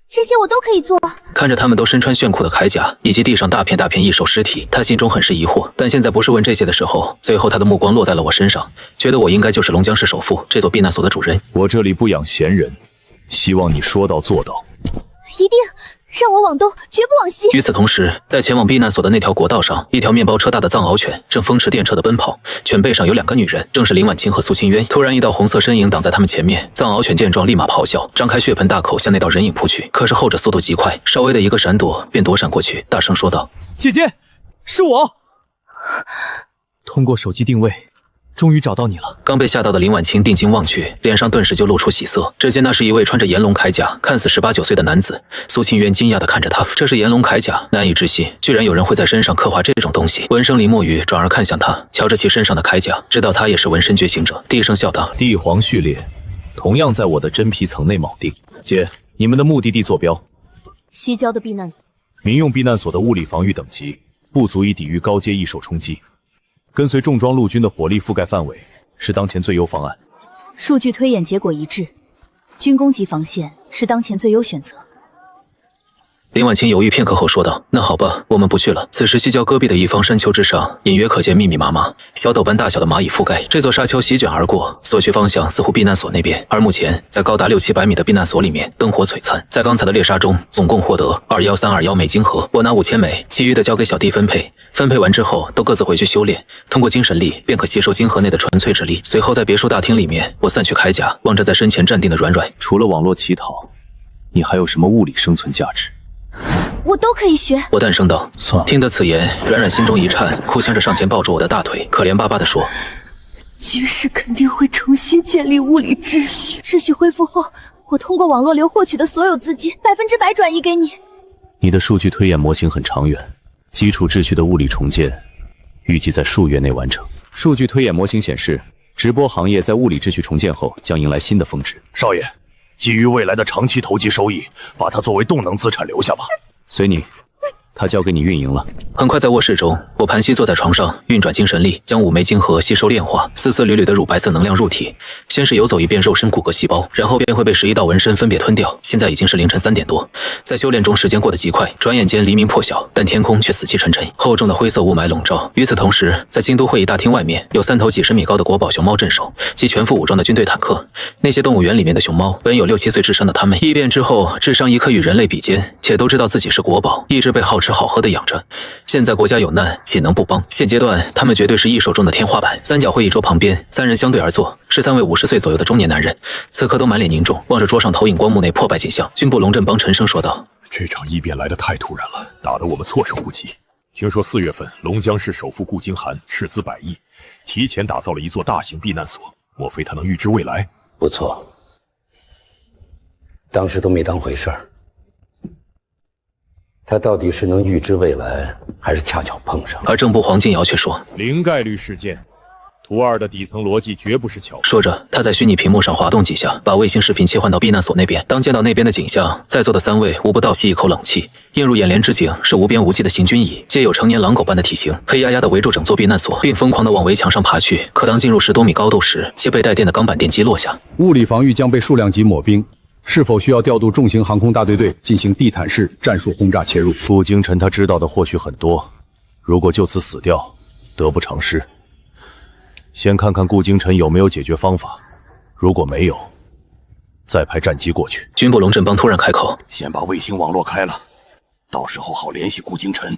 [SPEAKER 11] 这些我都可以做。
[SPEAKER 1] 看着他们都身穿炫酷的铠甲，以及地上大片大片异兽尸体，他心中很是疑惑。但现在不是问这些的时候。最后他的目光落在了我身上，觉得我应该就是龙江市首富，这座避难所的主人。
[SPEAKER 3] 我这里不养闲人，希望你说到做到。
[SPEAKER 11] 一定，让我往东，绝不往西。
[SPEAKER 1] 与此同时，在前往避难所的那条国道上，一条面包车大的藏獒犬正风驰电掣地奔跑，犬背上有2个女人，正是林婉清和苏清渊。突然，一道红色身影挡在他们前面，藏獒犬见状立马咆哮，张开血盆大口向那道人影扑去。可是后者速度极快，稍微的一个闪躲便躲闪过去，大声说道：
[SPEAKER 4] 姐姐，是我。通过手机定位，终于找到你了。
[SPEAKER 1] 刚被吓到的林婉清定睛望去，脸上顿时就露出喜色。只见那是一位穿着炎龙铠甲，看似18、19岁的男子。苏清渊惊讶地看着他，这是炎龙铠甲，难以置信，居然有人会在身上刻画这种东西。闻声林墨雨转而看向他，瞧着其身上的铠甲，知道他也是纹身觉醒者，低声笑道：
[SPEAKER 3] 帝皇序列，同样在我的真皮层内铆定。姐，你们的目的地坐标？
[SPEAKER 11] 西郊的避难所。
[SPEAKER 3] 民用避难所的物理防御等级不足以抵御高阶异兽冲击。跟随重装陆军的火力覆盖范围是当前最优方案。
[SPEAKER 10] 数据推演结果一致，军攻级防线是当前最优选择。
[SPEAKER 1] 林婉清犹豫片刻后说道：那好吧，我们不去了。此时西郊戈壁的一方山丘之上，隐约可见密密麻麻小斗般大小的蚂蚁覆盖，这座沙丘席卷而过，所去方向似乎避难所那边。而目前在高达600-700米的避难所里面，灯火璀璨。在刚才的猎杀中，总共获得21321枚金盒，我拿5000枚，其余的交给小弟分配。分配完之后，都各自回去修炼，通过精神力便可吸收金盒内的纯粹之力。随后在别墅大厅里面，我散去铠甲，望着在身前站定的软软。
[SPEAKER 3] 除了网络乞讨，你还有什么物理生存价值？
[SPEAKER 11] 我都可以学。
[SPEAKER 1] 我淡声道。
[SPEAKER 3] 算了。
[SPEAKER 1] 听得此言，软软心中一颤，哭腔着上前抱住我的大腿，可怜巴巴地说：
[SPEAKER 11] 局势肯定会重新建立物理秩序，秩序恢复后，我通过网络流获取的所有资金100%转移给你。
[SPEAKER 3] 你的数据推演模型很长远，基础秩序的物理重建预计在数月内完成。数据推演模型显示，直播行业在物理秩序重建后将迎来新的峰值。
[SPEAKER 8] 少爷，基于未来的长期投机收益，把它作为动能资产留下吧。
[SPEAKER 3] 随你，它交给你运营了。
[SPEAKER 1] 很快在卧室中，我盘膝坐在床上，运转精神力，将5枚金盒吸收炼化，丝丝缕缕的乳白色能量入体。先是游走一遍肉身骨骼细胞，然后便会被11道纹身分别吞掉。现在已经是凌晨3点多，在修炼中时间过得极快，转眼间黎明破晓，但天空却死气沉沉，厚重的灰色雾霾笼罩。与此同时，在京都会议大厅外面，有3头几10米高的国宝熊猫镇守，及全副武装的军队坦克。那些动物园里面的熊猫，本有6、7岁智商的他们，异变之后，智商一刻与人类比肩，且都知道自己是国宝，一直被好吃好喝的养着。现在国家有难，岂能不帮？现阶段，他们绝对是异兽中的天花板。三角会议桌旁边，3人相对而坐，是3位50岁左右的中年男人，此刻都满脸凝重，望着桌上投影光幕内破败景象。军部龙振邦沉声说道：
[SPEAKER 8] 这场异变来得太突然了，打得我们措手不及。听说4月份龙江市首富顾京寒斥资100亿，提前打造了一座大型避难所，莫非他能预知未来？
[SPEAKER 13] 不错，当时都没当回事儿。他到底是能预知未来，还是恰巧碰上？
[SPEAKER 1] 而正部黄金尧却说：
[SPEAKER 8] 零概率事件，图2的底层逻辑绝不是巧合。
[SPEAKER 1] 说着，他在虚拟屏幕上滑动几下，把卫星视频切换到避难所那边。当见到那边的景象，在座的3位无不倒吸一口冷气。映入眼帘之景是无边无际的行军蚁，皆有成年狼狗般的体型，黑压压地围住整座避难所，并疯狂地往围墙上爬去。可当进入10多米高度时，皆被带电的钢板电击落下。
[SPEAKER 14] 物理防御将被数量级抹冰。 是否需要调度重型航空大队队进行地毯式战术轰炸切入？
[SPEAKER 3] 顾京晨他知道的或许很多，如果就此死掉，得不偿失。先看看顾京晨有没有解决方法，如果没有，再派战机过去。
[SPEAKER 1] 军部龙振邦突然开口：“
[SPEAKER 15] 先把卫星网络开了，到时候好联系顾京晨。”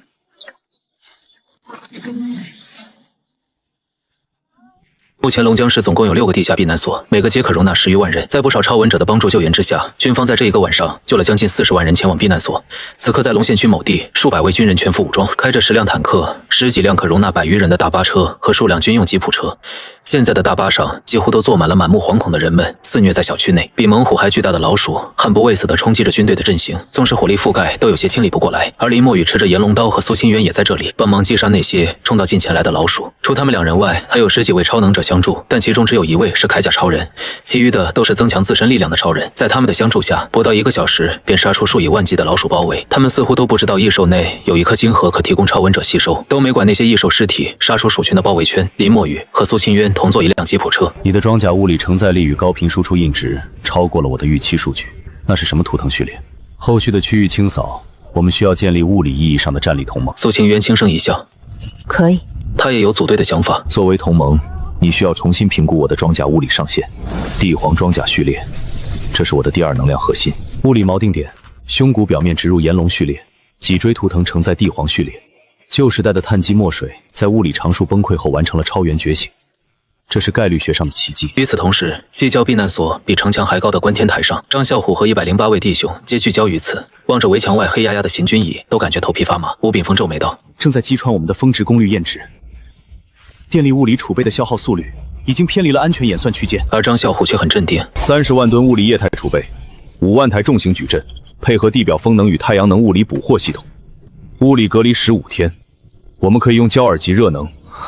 [SPEAKER 1] 目前龙江市总共有6个地下避难所，每个皆可容纳10余万人。在不少超文者的帮助救援之下，军方在这一个晚上救了将近40万人前往避难所。此刻在龙县区某地，数百位军人全副武装，开着10辆坦克、10几辆可容纳100余人的大巴车和数辆军用吉普车。现在的大巴上几乎都坐满了满目惶恐的人们，肆虐在小区内。比猛虎还巨大的老鼠，悍不畏死地冲击着军队的阵型，纵使火力覆盖，都有些清理不过来。而林墨雨持着炎龙刀和苏清渊也在这里帮忙击杀那些冲到近前来的老鼠。除他们2人外，还有10几位超能者相助，但其中只有1位是铠甲超人，其余的都是增强自身力量的超人。在他们的相助下，不到1个小时便杀出数以万计的老鼠包围。他们似乎都不知道异兽内有一颗晶核可提供超文者吸收，都没管那些异兽尸体，杀出鼠群的包围圈。林墨雨和苏清渊同坐一辆吉普车。
[SPEAKER 3] 你的装甲物理承载力与高频输出硬值超过了我的预期数据，那是什么图腾序列？后续的区域清扫，我们需要建立物理意义上的战力同盟。
[SPEAKER 1] 苏清渊轻声一笑：“
[SPEAKER 5] 可以。”
[SPEAKER 1] 他也有组队的想法。
[SPEAKER 3] 作为同盟，你需要重新评估我的装甲物理上限。帝皇装甲序列，这是我的第2能量核心。物理锚定点，胸骨表面植入炎龙序列，脊椎图腾承载帝皇序列。旧时代的碳基墨水在物理常数崩溃后完成了超元觉醒。这是概率学上的奇迹。与此同时，西郊避难所比城墙还高的观天台上，张啸虎和108位弟兄皆聚焦于此，望着围墙外黑压压的行军蚁，都感觉头皮发麻。吴炳峰皱眉道：“正在击穿我们的峰值功率验值，电力物理储备的消耗速率已经偏离了安全演算区间。”
[SPEAKER 1] 而张啸虎却很镇定
[SPEAKER 3] ：“30万吨物理液态储备，5万台重型矩阵，配合地表风能与太阳能物理捕获系统，物理隔离15天，我们可以用焦耳级热能。”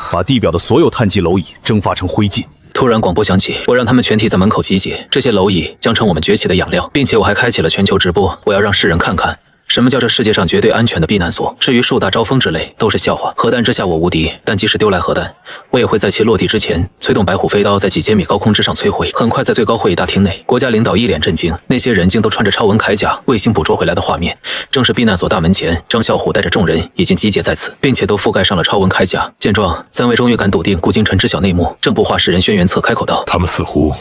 [SPEAKER 3] 把地表的所有碳基蝼蚁蒸发成灰烬。
[SPEAKER 1] 突然广播响起，我让他们全体在门口集结，这些蝼蚁将成我们崛起的养料，并且我还开启了全球直播，我要让世人看看什么叫这世界上绝对安全的避难所。至于树大招风之类，都是笑话。核弹之下我无敌，但即使丢来核弹，我也会在其落地之前催动白虎飞刀，在几千米高空之上摧毁。很快，在最高会议大厅内，国家领导一脸震惊，那些人竟都穿着超文铠甲。卫星捕捉回来的画面，正是避难所大门前，张啸虎带着众人已经集结在此，并且都覆盖上了超文铠甲。见状，3位终于敢笃定顾京晨知晓内幕。正部画世人轩辕策开口道：“
[SPEAKER 8] 他们似乎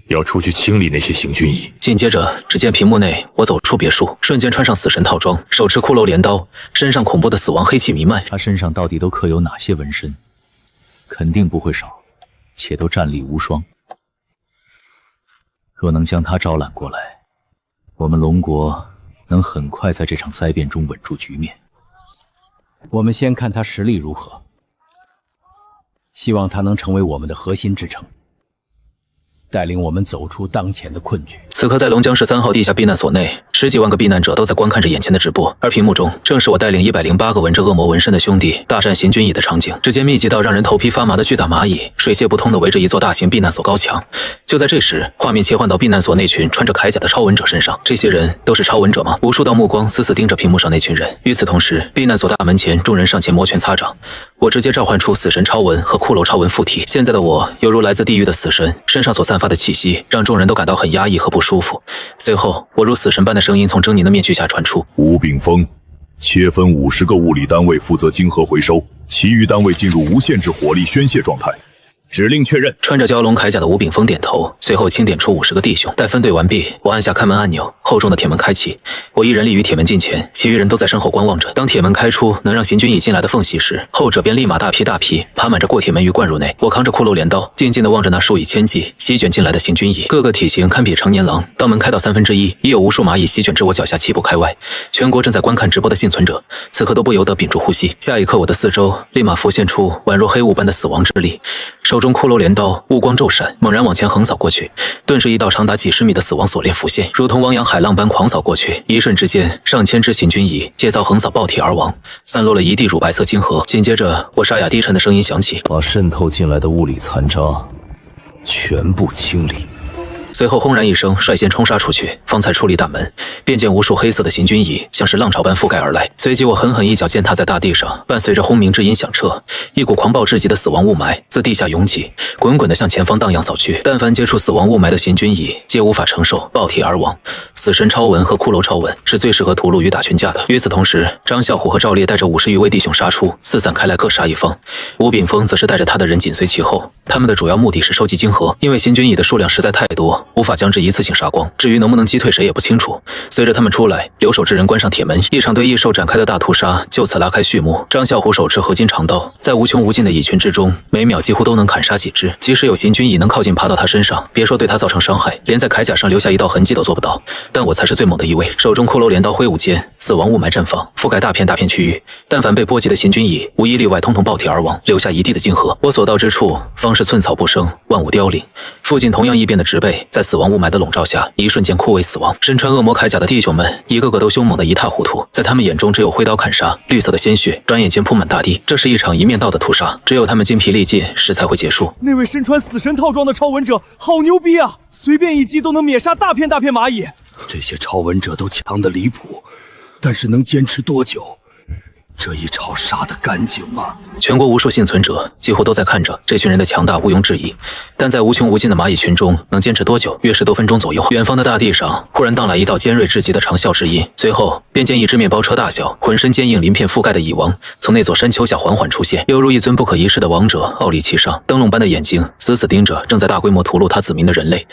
[SPEAKER 8] 要出去清理那些行军蚁。”
[SPEAKER 1] 紧接着，只见屏幕内我走出别墅，瞬间穿上死神套装，手持骷髅镰刀，身上恐怖的死亡黑气弥漫。
[SPEAKER 3] 他身上到底都刻有哪些纹身？肯定不会少，且都战力无双。若能将他招揽过来，我们龙国能很快在这场灾变中稳住局面。
[SPEAKER 16] 我们先看他实力如何，希望他能成为我们的核心支撑。 带领我们走出当前的困局。
[SPEAKER 1] 此刻，在龙江市3号地下避难所内，10几万个避难者都在观看着眼前的直播，而屏幕中正是我带领108个纹着恶魔纹身的兄弟大战行军蚁的场景。只见密集到让人头皮发麻的巨大蚂蚁，水泄不通的围着一座大型避难所高墙。就在这时，画面切换到避难所那群穿着铠甲的超文者身上。这些人都是超文者吗？无数道目光死死盯着屏幕上那群人。与此同时，避难所大门前，众人上前摩拳擦掌。我直接召唤出死神超文和骷髅超文附体。现在的我犹如来自地狱的死神，身上所散发的气息让众人都感到很压抑和不舒服。随后，我如死神般的声音从狰狞的面具下传出：“
[SPEAKER 8] 吴炳峰，切分50个物理单位负责晶核回收，其余单位进入无限制火力宣泄状态。” 指令确认。穿着蛟龙铠甲的吴炳峰点头，随后清点出50个弟兄。待分队完毕，我按下开门按钮，厚重的铁门开启。我一人立于铁门近前，其余人都在身后观望着。当铁门开出能让行军蚁进来的缝隙时，后者便立马大批爬满着过铁门鱼灌入内。我扛着骷髅镰刀，静静地望着那数以千计席卷进来的行军蚁，个个体型堪比成年狼。当门开到1/3，已有无数蚂蚁席卷至我脚下，七步开外。全国正在观看直播的幸存者，此刻都不由得屏住呼吸。下一刻，我的四周立马浮现出宛若黑雾般的死亡之力，手中
[SPEAKER 1] 中骷髅镰刀雾光骤闪，猛然往前横扫过去，顿时一道长达几十米的死亡锁链浮现，如同汪洋海浪般狂扫过去。一瞬之间，上千只行军蚁皆遭横扫爆体而亡，散落了一地乳白色晶核。紧接着，我沙哑低沉的声音响起：“
[SPEAKER 7] 把渗透进来的物理残渣全部清理。”
[SPEAKER 1] 随后轰然一声，率先冲杀出去，方才出离大门，便见无数黑色的行军蚁像是浪潮般覆盖而来。随即我狠狠一脚践踏在大地上，伴随着轰鸣之音响彻，一股狂暴至极的死亡雾霾自地下涌起，滚滚地向前方荡漾扫去。但凡接触死亡雾霾的行军蚁，皆无法承受，爆体而亡。死神超文和骷髅超文是最适合屠戮与打群架的。与此同时，张啸虎和赵烈带着50余位弟兄杀出，四散开来，各杀一方。吴炳峰则是带着他的人紧随其后，他们的主要目的是收集晶核，因为行军蚁的数量实在太多，无法将之一次性杀光。至于能不能击退谁也不清楚。随着他们出来，留守之人关上铁门，一场对异兽展开的大屠杀就此拉开序幕。张啸虎手持合金长刀，在无穷无尽的蚁群之中，每秒几乎都能砍杀几只。即使有行军蚁能靠近爬到他身上，别说对他造成伤害，连在铠甲上留下一道痕迹都做不到。但我才是最猛的一位，手中骷髅镰刀挥舞间，死亡雾霾绽放，覆盖大片大片区域。但凡被波及的行军蚁，无一例外通通爆体而亡，留下一地的晶核。我所到之处，方是寸草不生，万物凋零。附近同样异变的植被，在死亡雾霾的笼罩下，一瞬间枯萎死亡。身穿恶魔铠甲的弟兄们，一个个都凶猛的一塌糊涂，在他们眼中只有挥刀砍杀，绿色的鲜血转眼间铺满大地。这是一场一面倒的屠杀，只有他们精疲力尽时才会结束。
[SPEAKER 4] 那位身穿死神套装的超文者好牛逼啊！随便一击都能灭杀大片大片蚂蚁。
[SPEAKER 15] 这些超文者都强得离谱，但是能坚持多久？这一潮杀得干净吗？
[SPEAKER 1] 全国无数幸存者几乎都在看着这群人的强大，毋庸置疑。但在无穷无尽的蚂蚁群中，能坚持多久？约10多分钟左右。远方的大地上忽然荡来一道尖锐至极的长啸之音，随后便见一只面包车大小、浑身坚硬鳞片覆盖的蚁王从那座山丘下缓缓出现，犹如一尊不可一世的王者，傲立其上，灯笼般的眼睛死死盯着正在大规模屠戮他子民的人类。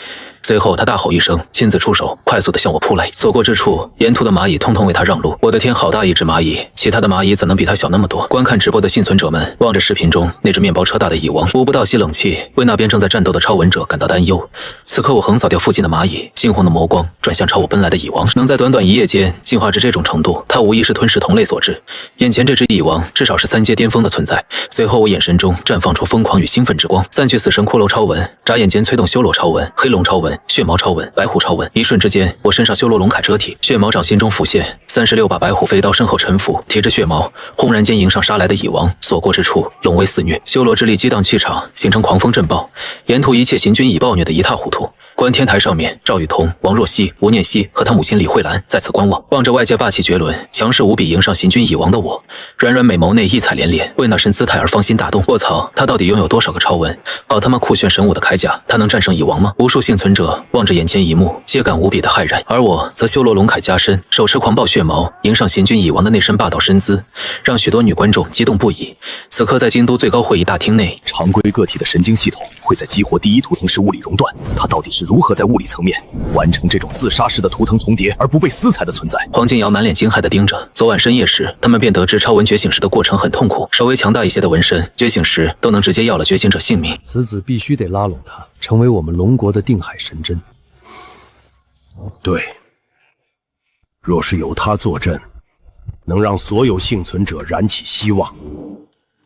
[SPEAKER 1] 随后他大吼一声，亲自出手，快速地向我扑来。所过之处，沿途的蚂蚁通通为他让路。我的天，好大一只蚂蚁！其他的蚂蚁怎能比他小那么多？观看直播的幸存者们望着视频中那只面包车大的蚁王，无不倒吸冷气，为那边正在战斗的超文者感到担忧。此刻我横扫掉附近的蚂蚁，猩红的眸光转向朝我奔来的蚁王。能在短短一夜间进化至这种程度，他无疑是吞噬同类所致。眼前这只蚁王至少是3阶巅峰的存在。随后我眼神中绽放出疯狂与兴奋之光，散去死神骷髅超文，眨眼间催动修罗超文、黑龙超文、血毛超文、白虎超文。一瞬之间，我身上修罗龙铠遮体，血毛掌心中浮现36把白虎飞刀身后沉浮，提着血毛，轰然间迎上杀来的蚁王，所过之处龙威肆虐，修罗之力激荡气场，形成狂风震爆，沿途一切行军蚁暴虐的一塌糊涂。观天台上面，赵雨桐、王若曦、吴念希和他母亲李慧兰在此观望，望着外界霸气绝伦、强势无比迎上行军蚁王的我，软软美眸内异彩连连，为那身姿态而芳心大动。卧槽，他到底拥有多少个超文？好他妈酷炫神武的铠甲，他能战胜蚁王吗？无数幸存者望着眼前一幕，皆感无比的骇然，而我则修罗龙铠加身，手持狂暴血矛，迎上行军蚁王的那身霸道身姿，让许多女观众激动不已。此刻在京都最高会议大厅内，
[SPEAKER 15] 常规个体的神经系统会在激活第一图腾时物理熔断，它到底是如何在物理层面完成这种自杀式的图腾重叠而不被撕踩的存在？
[SPEAKER 1] 黄金瑶满脸惊骇地盯着。昨晚深夜时，他们便得知超文觉醒时的过程很痛苦，稍微强大一些的纹身觉醒时都能直接要了觉醒者性命。
[SPEAKER 17] 此子必须得拉拢他，成为我们龙国的定海神针。
[SPEAKER 15] 对，若是有他坐镇，能让所有幸存者燃起希望。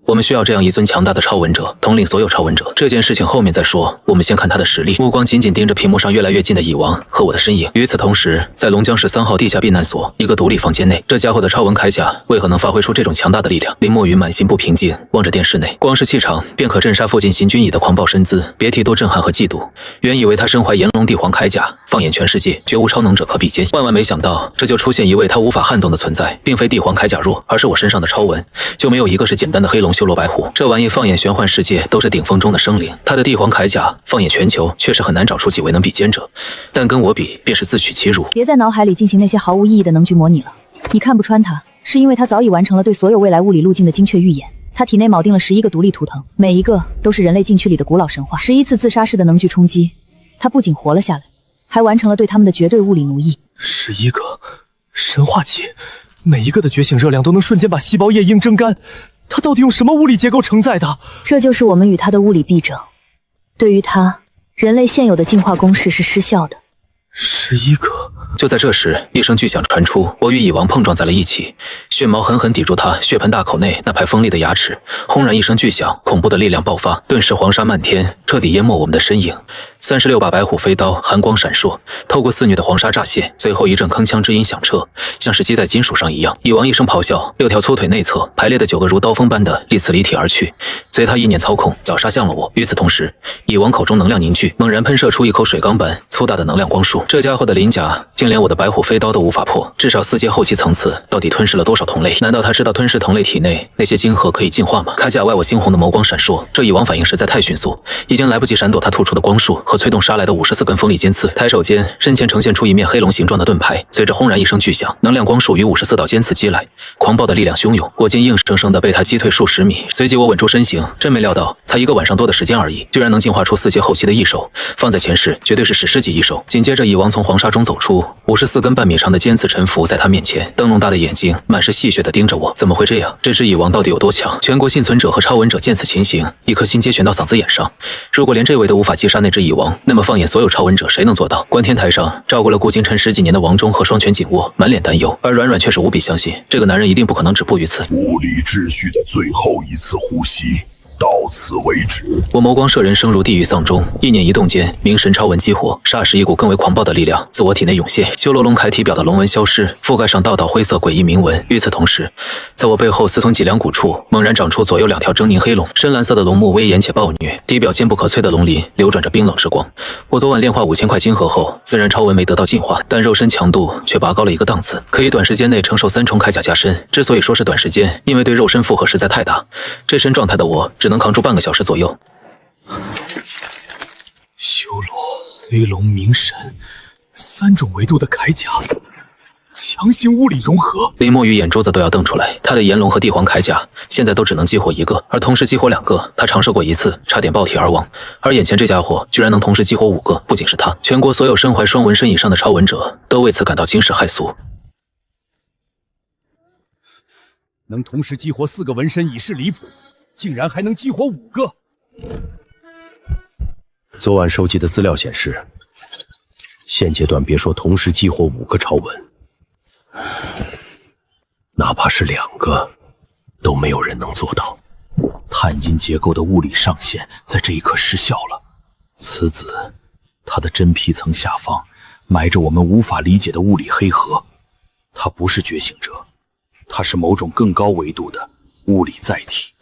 [SPEAKER 1] 我们需要这样一尊强大的超文者，统领所有超文者。这件事情后面再说，我们先看他的实力。目光紧紧盯着屏幕上越来越近的蚁王和我的身影。与此同时，在龙江市3号地下避难所一个独立房间内，这家伙的超文铠甲为何能发挥出这种强大的力量？林墨雨满心不平静，望着电视内，光是气场便可震杀附近行军蚁的狂暴身姿，别提多震撼和嫉妒。原以为他身怀炎龙帝皇铠甲，放眼全世界绝无超能者可比肩，万万没想到这就出现一位他无法撼动的存在，并非帝皇铠甲弱，而是我身上的超文，就没有一个是简单的黑龙修罗白虎。这玩意放眼玄幻世界都是顶峰中的生灵，他的帝皇铠甲放眼全球确实很难找出几位能比肩者，但跟我比便是自取其辱。
[SPEAKER 18] 别在脑海里进行那些毫无意义的能局模拟了，你看不穿他，是因为他早已完成了对所有未来物理路径的精确预演。他体内铆定了11个独立图腾，每一个都是人类禁区里的古老神话。11次自杀式的能距冲击，他不仅活了下来，还完成了对他们的绝对物理奴役。
[SPEAKER 4] 11个神话级，每一个的觉醒热量都能瞬间把细胞液硬蒸干。他到底用什么物理结构承载的？
[SPEAKER 18] 这就是我们与他的物理臂证。对于他，人类现有的进化公式是失效的。
[SPEAKER 4] 11个，
[SPEAKER 1] 就在这时，一声巨响传出，我与蚁王碰撞在了一起，血毛狠狠抵住他血盆大口内那排锋利的牙齿。轰然一声巨响，恐怖的力量爆发，顿时黄沙漫天，彻底淹没我们的身影。36把白虎飞刀寒光闪烁，透过肆虐的黄沙乍现，随后一阵铿锵之音响彻，像是击在金属上一样。蚁王一声咆哮，6条粗腿内侧排列的9个如刀锋般的利刺离体而去，随他意念操控，绞杀向了我。与此同时，蚁王口中能量凝聚，猛然喷射出一口水缸般粗大的能量光束。这家伙的鳞甲竟连我的白虎飞刀都无法破，至少4阶后期层次，到底吞噬了多少同类？难道他知道吞噬同类体内那些晶核可以进化吗？铠甲外我猩红的眸光闪烁，这蚁王反应实在太迅速，已经来不及闪躲他吐出的光束和催动杀来的54根锋利尖刺。抬手间，身前呈现出一面黑龙形状的盾牌，随着轰然一声巨响，能量光束与54道尖刺击来，狂暴的力量汹涌，我竟硬生生的被他击退数十米。随即我稳住身形，真没料到，才1个晚上多的时间而已，居然能进化出4阶后期的异手，放在前世绝对是史诗级异手。紧接着，蚁王从黄沙中走出，54根半米长的尖刺沉浮在他面前，灯笼大的眼睛满是戏谑的盯着我。怎么会这样？这只蚁王到底有多强？全国幸存者和超闻者见此情形，一颗心皆悬到嗓子眼上。如果连这位都无法击杀那只蚁王，那么放眼所有超闻者，谁能做到？观天台上照顾了顾京晨10几年的王忠和双拳紧握，满脸担忧，而软软却是无比相信，这个男人一定不可能止步于此。
[SPEAKER 8] 物理秩序的最后一次呼吸，到此为止。
[SPEAKER 1] 我眸光摄人生如地狱丧钟，意念一动间，明神超纹激活，霎时一股更为狂暴的力量自我体内涌现，修罗龙铠体表的龙纹消失，覆盖上道道灰色诡异铭文。与此同时，在我背后四通脊梁骨处猛然长出左右2条狰狞黑龙，深蓝色的龙目威严且暴虐，底表坚不可摧的龙鳞流转着冰冷之光。我昨晚炼化5000块金核后，虽然超纹没得到进化，但肉身强度却拔高了1个档次，可以短时间内承受3重铠甲加身。之所以说是短时间，因为对肉身负荷实在太大，这身状态的我只能扛住半个小时左右。
[SPEAKER 3] 修罗、黑龙、冥神，3种维度的铠甲，强行物理融合。
[SPEAKER 1] 林墨雨眼珠子都要瞪出来，他的炎龙和帝皇铠甲现在都只能激活1个，而同时激活2个，他尝试过1次，差点爆体而亡。而眼前这家伙居然能同时激活5个，不仅是他，全国所有身怀双纹身以上的超纹者都为此感到惊世骇俗。
[SPEAKER 3] 能同时激活4个纹身已是离谱，竟然还能激活5个。
[SPEAKER 17] 昨晚收集的资料显示，现阶段别说同时激活5个超纹，哪怕是2个，都没有人能做到。碳阴结构的物理上限在这一刻失效了。此子，他的真皮层下方埋着我们无法理解的物理黑盒。他不是觉醒者，他是某种更高维度的物理载体。